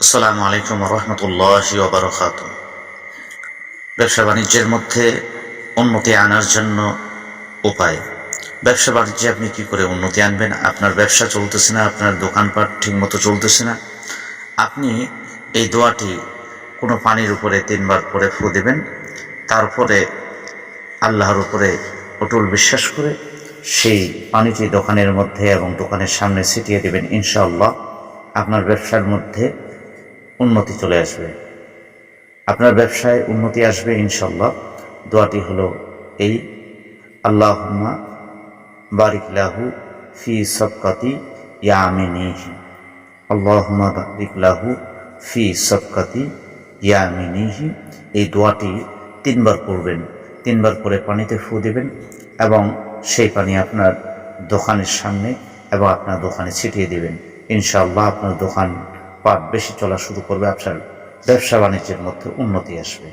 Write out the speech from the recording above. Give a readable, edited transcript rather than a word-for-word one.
আসসালামু আলাইকুম রহমতুল্লাহি ওয়া বারাকাতুহু। ব্যবসা বাণিজ্যের মধ্যে উন্নতি আনার জন্য উপায়। ব্যবসা বাণিজ্যে আপনি কি করে উন্নতি আনবেন? আপনার ব্যবসা চলতেছে না, আপনার দোকানপাট ঠিক মতো চলতেছে না, আপনি এই দোয়াটি কোনো পানির উপরে 3 বার করে ফু দেবেন। তারপরে আল্লাহর উপরে অটল বিশ্বাস করে সেই পানিটি দোকানের মধ্যে এবং দোকানের সামনে ছিটিয়ে দেবেন। ইনশাআল্লাহ আপনার ব্যবসার মধ্যে উন্নতি চলে আসবে, আপনার ব্যবসায় উন্নতি আসবে ইনশাআল্লাহ। দোয়াটি হলো এই: আল্লাহুম্মা বারিক লাহু ফি সাবকাতি ইয়ামিনিহি, আল্লাহুম্মা বারিক লাহু ফি সাবকাতি ইয়ামিনিহি। এই দোয়াটি 3 বার পড়বেন। 3 বার করে পানিতে ফু দিবেন এবং সেই পানি আপনার দোকানের সামনে এবং আপনার দোকানে ছিটিয়ে দিবেন। ইনশাআল্লাহ আপনার দোকান পাট বেশি চলা শুরু করবে, আপনার ব্যবসা বাণিজ্যের মধ্যে উন্নতি আসবে।